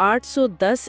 810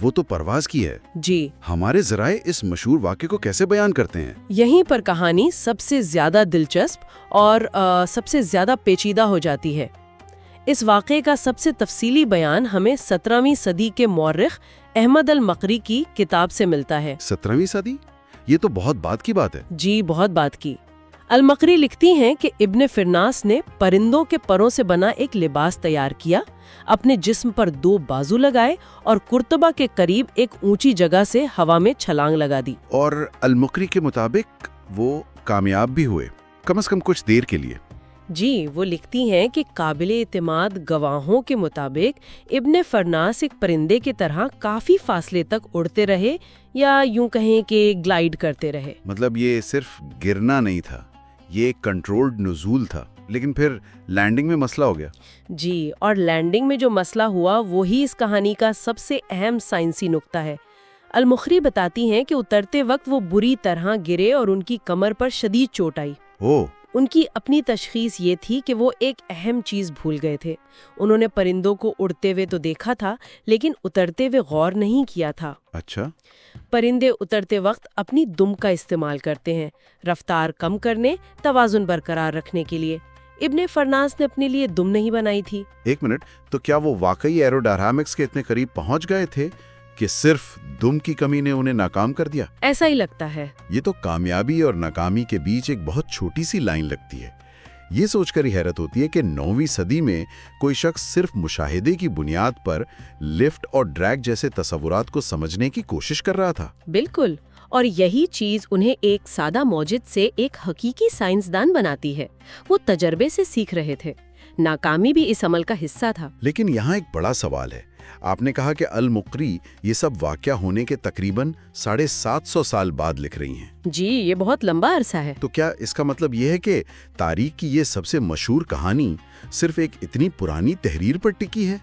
وہ تو پرواز کی ہے۔ جی، ہمارے ذرائع اس مشہور واقعے کو کیسے بیان کرتے ہیں؟ یہیں پر کہانی سب سے زیادہ دلچسپ اور سب سے زیادہ پیچیدہ ہو جاتی ہے۔ اس واقعے کا سب سے تفصیلی بیان ہمیں 17ویں صدی کے مورخ احمد المقری کی کتاب سے ملتا ہے۔ 17ویں صدی؟ یہ تو بہت بعد کی بات ہے۔ جی، بہت بات کی۔ المقری لکھتی ہیں کہ ابن فرناس نے پرندوں کے پروں سے بنا ایک لباس تیار کیا، اپنے جسم پر 2 بازو لگائے اور قرطبہ کے قریب ایک اونچی جگہ سے ہوا میں چھلانگ لگا دی۔ اور المقری کے مطابق وہ کامیاب بھی ہوئے، کم از کم کچھ دیر کے لیے۔ جی، وہ لکھتی ہیں کہ قابل اعتماد گواہوں کے مطابق ابن فرناس ایک پرندے کی طرح کافی فاصلے تک اڑتے رہے، یا یوں کہیں کہ گلائیڈ کرتے رہے۔ مطلب یہ صرف گرنا نہیں تھا، یہ ایک کنٹرولڈ نزول تھا، لیکن پھر لینڈنگ میں مسئلہ ہو گیا۔ جی، اور لینڈنگ میں جو مسئلہ ہوا وہی اس کہانی کا سب سے اہم سائنسی نقطہ ہے۔ المخری بتاتی ہیں کہ اترتے وقت وہ بری طرح گرے اور ان کی کمر پر شدید چوٹ آئی۔ ان کی اپنی تشخیص یہ تھی کہ وہ ایک اہم چیز بھول گئے تھے۔ انہوں نے پرندوں کو اڑتے ہوئے تو دیکھا تھا، لیکن اترتے ہوئے غور نہیں کیا تھا۔ اچھا۔ پرندے اترتے وقت اپنی دم کا استعمال کرتے ہیں، رفتار کم کرنے، توازن برقرار رکھنے کے لیے۔ ابن فرناس نے اپنے لیے دم نہیں بنائی تھی۔ ایک منٹ، تو کیا وہ واقعی ایروڈائنامکس کے اتنے قریب پہنچ گئے تھے کہ صرف دم کی کمی نے انہیں ناکام کر دیا؟ ایسا ہی لگتا ہے۔ یہ تو کامیابی اور ناکامی کے بیچ ایک بہت چھوٹی سی لائن لگتی ہے۔ یہ سوچ کر ہی حیرت ہوتی ہے کہ 9ویں صدی میں کوئی شخص صرف مشاہدے کی بنیاد پر لفٹ اور ڈریگ جیسے تصورات کو سمجھنے کی کوشش کر رہا تھا۔ بالکل، اور یہی چیز انہیں ایک سادہ موجد سے ایک حقیقی سائنسدان بناتی ہے۔ وہ تجربے سے سیکھ رہے تھے، ناکامی بھی اس عمل کا حصہ تھا۔ لیکن یہاں ایک بڑا سوال ہے۔ آپ نے کہا کہ المقری یہ سب واقعہ ہونے کے تقریباً 750 سال بعد لکھ رہی ہیں۔ جی، یہ بہت لمبا عرصہ ہے۔ تو کیا اس کا مطلب یہ ہے کہ تاریخ کی یہ سب سے مشہور کہانی صرف ایک اتنی پرانی تحریر پر ٹکی ہے؟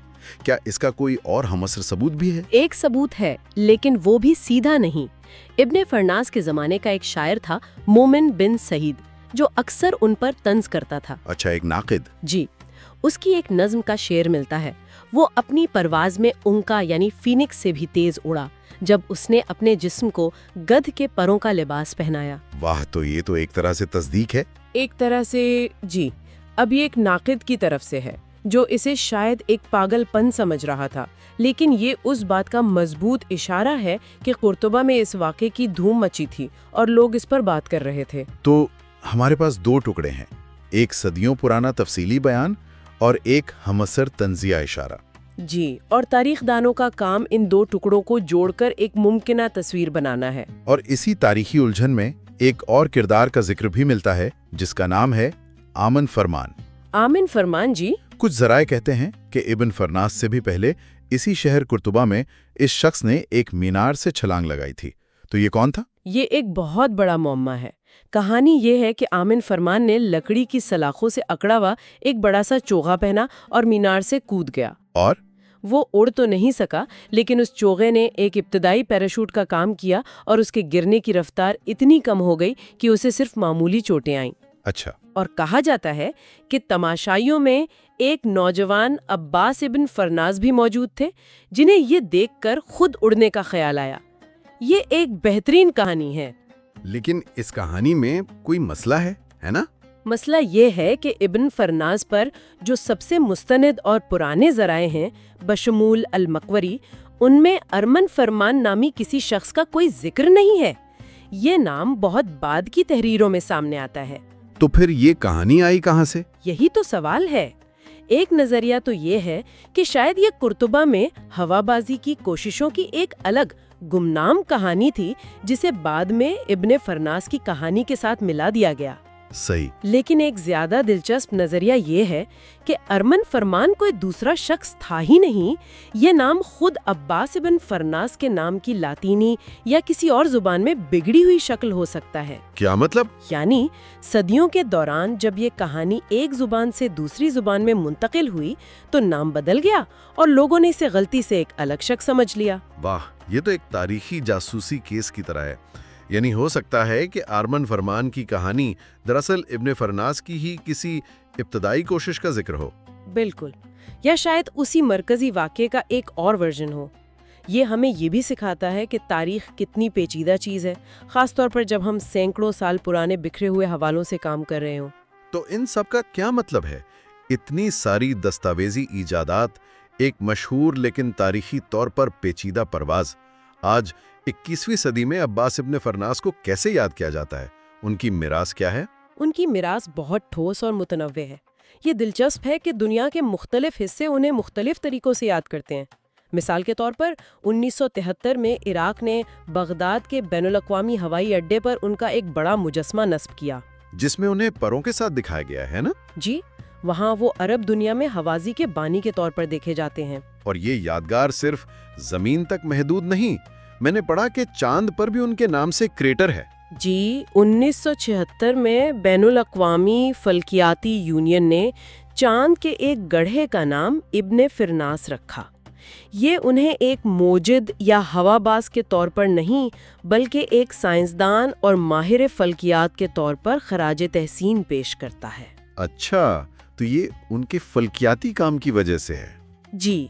کیا اس کا کوئی اور ہمعصر ثبوت بھی ہے؟ ایک ثبوت ہے، لیکن وہ بھی سیدھا نہیں۔ ابن فرناس کے زمانے کا ایک شاعر تھا، مومن بن سعید، جو اکثر ان پر طنز کرتا تھا۔ اچھا، ایک ناقد۔ جی، اس کی ایک نظم کا شعر ملتا ہے۔ وہ اپنی پرواز میں اونکا یعنی فینکس سے بھی تیز اڑا جب اس نے اپنے جسم کو گدھ کے پروں کا لباس پہنایا۔ واہ، تو یہ تو ایک طرح سے تصدیق ہے۔ ایک طرح سے جی۔ اب یہ ایک ناقد کی طرف سے ہے جو اسے شاید ایک پاگل پن سمجھ رہا تھا، لیکن یہ اس بات کا مضبوط اشارہ ہے کہ قرطبہ میں اس واقعے کی دھوم مچی تھی اور لوگ اس پر بات کر رہے تھے۔ تو ہمارے پاس 2 ٹکڑے ہیں، ایک صدیوں پرانا تفصیلی بیان اور ایک ہمعصر طنزیہ اشارہ۔ جی، اور تاریخ دانوں کا کام ان 2 ٹکڑوں کو جوڑ کر ایک ممکنہ تصویر بنانا ہے۔ اور اسی تاریخی الجھن میں ایک اور کردار کا ذکر بھی ملتا ہے جس کا نام ہے آمن فرمان۔ آمن فرمان، جی۔ کچھ ذرائع کہتے ہیں کہ ابن فرناس سے بھی پہلے اسی شہر قرطبہ میں اس شخص نے ایک مینار سے چھلانگ لگائی تھی۔ تو یہ کون تھا؟ یہ ایک بہت بڑا معمہ ہے۔ کہانی یہ ہے کہ آمن فرمان نے لکڑی کی سلاخوں سے اکڑا ہوا ایک بڑا سا چوغا پہنا اور مینار سے کود گیا۔ اور وہ اڑ تو نہیں سکا، لیکن اس چوغے نے ایک ابتدائی پیراشوٹ کا کام کیا اور اس کے گرنے کی رفتار اتنی کم ہو گئی کہ اسے صرف معمولی چوٹیں آئیں۔ اچھا۔ اور کہا جاتا ہے کہ تماشائیوں میں ایک نوجوان عباس ابن فرناس بھی موجود تھے، جنہیں یہ دیکھ کر خود اڑنے کا خیال آیا۔ یہ ایک بہترین کہانی ہے۔ لیکن اس کہانی میں کوئی مسئلہ ہے نا؟ مسئلہ یہ ہے کہ ابن فرناس پر جو سب سے مستند اور پرانے ذرائع ہیں بشمول المقوری، ان میں ارمن فرمان نامی کسی شخص کا کوئی ذکر نہیں ہے۔ یہ نام بہت بعد کی تحریروں میں سامنے آتا ہے۔ تو پھر یہ کہانی آئی کہاں سے؟ یہی تو سوال ہے۔ ایک نظریہ تو یہ ہے کہ شاید یہ قرطبہ میں ہوا بازی کی کوششوں کی ایک الگ گمنام کہانی تھی، جسے بعد میں ابن فرناس کی کہانی کے ساتھ ملا دیا گیا۔ صحیح۔ لیکن ایک زیادہ دلچسپ نظریہ یہ ہے کہ ارمن فرمان کوئی دوسرا شخص تھا ہی نہیں۔ یہ نام خود عباس ابن فرناس کے نام کی لاطینی یا کسی اور زبان میں بگڑی ہوئی شکل ہو سکتا ہے۔ کیا مطلب؟ یعنی صدیوں کے دوران جب یہ کہانی ایک زبان سے دوسری زبان میں منتقل ہوئی تو نام بدل گیا اور لوگوں نے اسے غلطی سے ایک الگ شخص سمجھ لیا۔ واہ، یہ تو ایک تاریخی جاسوسی کیس کی طرح ہے۔ یعنی ہو سکتا ہے کہ ارمن فرمان کی کہانی دراصل ابن فرناس کی ہی کسی ابتدائی کوشش کا ذکر ہو۔ بالکل، یا شاید اسی مرکزی واقعے کا ایک اور ورژن ہو۔ یہ ہمیں یہ بھی سکھاتا ہے کہ تاریخ کتنی پیچیدہ چیز ہے، خاص طور پر جب ہم سینکڑوں سال پرانے بکھرے ہوئے حوالوں سے کام کر رہے ہوں۔ تو ان سب کا کیا مطلب ہے؟ اتنی ساری دستاویزی ایجادات، ایک مشہور لیکن تاریخی طور پر پیچیدہ پرواز، آج 21ویں صدی میں عباس ابن فرناس کو کیسے یاد کیا جاتا ہے؟ ان کی میراث کیا ہے؟ ان کی میراث بہت ٹھوس اور متنوع ہے۔ یہ دلچسپ ہے کہ دنیا کے مختلف حصے انہیں مختلف طریقوں سے یاد کرتے ہیں۔ مثال کے طور پر 1973 میں عراق نے بغداد کے بین الاقوامی ہوائی اڈے پر ان کا ایک بڑا مجسمہ نصب کیا، جس میں انہیں پروں کے ساتھ دکھایا گیا ہے نا؟ جی، وہاں وہ عرب دنیا میں ہوازی کے بانی کے طور پر دیکھے جاتے ہیں۔ اور یہ یادگار صرف زمین تک محدود نہیں، میں نے پڑھا کہ چاند پر بھی ان کے نام سے کریٹر ہے۔ جی، 1976 میں بین الاقوامی فلکیاتی یونین نے چاند کے ایک گڑھے کا نام ابن فرناس رکھا۔ یہ انہیں ایک موجد یا ہوا باز کے طور پر نہیں، بلکہ ایک سائنسدان اور ماہر فلکیات کے طور پر خراج تحسین پیش کرتا ہے۔ اچھا، تو یہ ان کے فلکیاتی کام کی وجہ سے ہے؟ جی،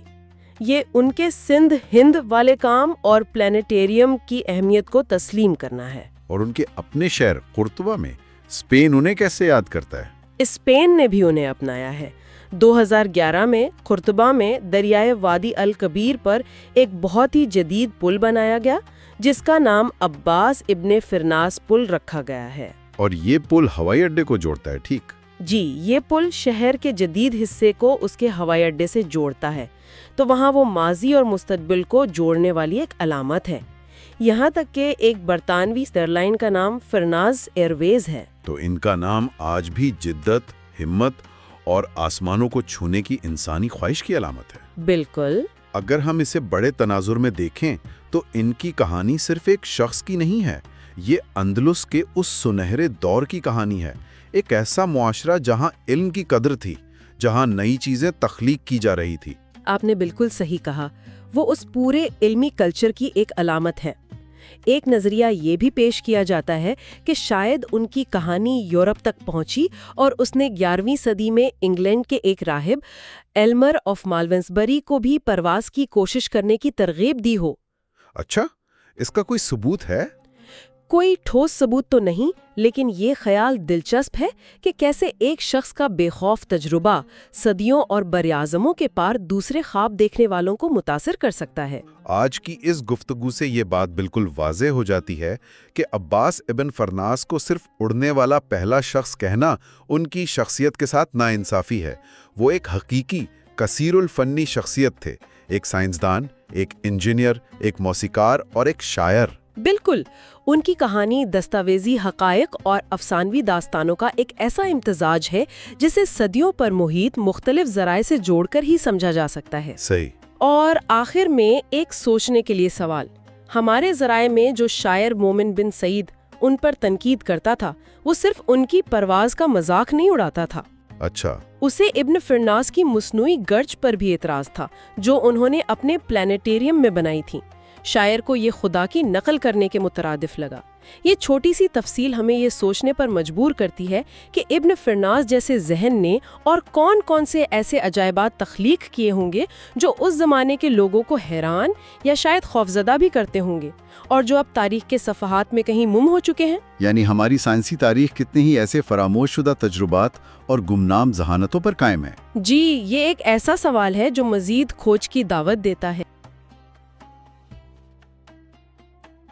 یہ ان کے سندھ ہند والے کام اور پلانیٹیریم کی اہمیت کو تسلیم کرنا ہے۔ اور ان کے اپنے شہر قرطبہ میں اسپین انہیں کیسے یاد کرتا ہے؟ اسپین نے بھی انہیں اپنایا ہے۔ 2011 میں قرطبہ میں دریائے وادی الکبیر پر ایک بہت ہی جدید پل بنایا گیا، جس کا نام عباس ابن فرناس پل رکھا گیا ہے۔ اور یہ پل ہوائی اڈے کو جوڑتا ہے، ٹھیک؟ جی، یہ پل شہر کے جدید حصے کو اس کے ہوائی اڈے سے جوڑتا ہے، تو وہاں وہ ماضی اور مستقبل کو جوڑنے والی ایک علامت ہے۔ یہاں تک کہ ایک برطانوی ایئر لائن کا نام فرناز ایئر ویز ہے۔ تو ان کا نام آج بھی جدت، ہمت اور آسمانوں کو چھونے کی انسانی خواہش کی علامت ہے۔ بالکل۔ اگر ہم اسے بڑے تناظر میں دیکھیں تو ان کی کہانی صرف ایک شخص کی نہیں ہے، یہ اندلس کے اس سنہرے دور کی کہانی ہے، ایک ایسا معاشرہ جہاں علم کی قدر تھی، جہاں نئی چیزیں تخلیق کی جا رہی تھی۔ آپ نے بالکل صحیح کہا، وہ اس پورے علمی کلچر کی ایک علامت ہے۔ ایک نظریہ یہ بھی پیش کیا جاتا ہے کہ شاید ان کی کہانی یورپ تک پہنچی اور اس نے 11ویں صدی میں انگلینڈ کے ایک راہب ایلمر آف مالونسبری کو بھی پرواز کی کوشش کرنے کی ترغیب دی ہو۔ اچھا، اس کا کوئی ثبوت ہے؟ کوئی ٹھوس ثبوت تو نہیں، لیکن یہ خیال دلچسپ ہے کہ کیسے ایک شخص کا بے خوف تجربہ صدیوں اور براعظموں کے پار دوسرے خواب دیکھنے والوں کو متاثر کر سکتا ہے۔ آج کی اس گفتگو سے یہ بات بالکل واضح ہو جاتی ہے کہ عباس ابن فرناس کو صرف اڑنے والا پہلا شخص کہنا ان کی شخصیت کے ساتھ ناانصافی ہے۔ وہ ایک حقیقی کثیر الفنی شخصیت تھے، ایک سائنسدان، ایک انجینئر، ایک موسیقار اور ایک شاعر۔ بالکل، ان کی کہانی دستاویزی حقائق اور افسانوی داستانوں کا ایک ایسا امتزاج ہے جسے صدیوں پر محیط مختلف ذرائع سے جوڑ کر ہی سمجھا جا سکتا ہے۔ صحیح۔ اور آخر میں ایک سوچنے کے لیے سوال، ہمارے ذرائع میں جو شاعر مومن بن سعید ان پر تنقید کرتا تھا، وہ صرف ان کی پرواز کا مذاق نہیں اڑاتا تھا۔ اچھا، اسے ابن فرناس کی مصنوعی گرج پر بھی اعتراض تھا جو انہوں نے اپنے پلانیٹیریم میں بنائی تھی۔ شاعر کو یہ خدا کی نقل کرنے کے مترادف لگا۔ یہ چھوٹی سی تفصیل ہمیں یہ سوچنے پر مجبور کرتی ہے کہ ابن فرناس جیسے ذہن نے اور کون کون سے ایسے عجائبات تخلیق کیے ہوں گے جو اس زمانے کے لوگوں کو حیران یا شاید خوفزدہ بھی کرتے ہوں گے، اور جو اب تاریخ کے صفحات میں کہیں گم ہو چکے ہیں۔ یعنی ہماری سائنسی تاریخ کتنے ہی ایسے فراموش شدہ تجربات اور گمنام ذہانتوں پر قائم ہے۔ جی، یہ ایک ایسا سوال ہے جو مزید کھوج کی دعوت دیتا ہے۔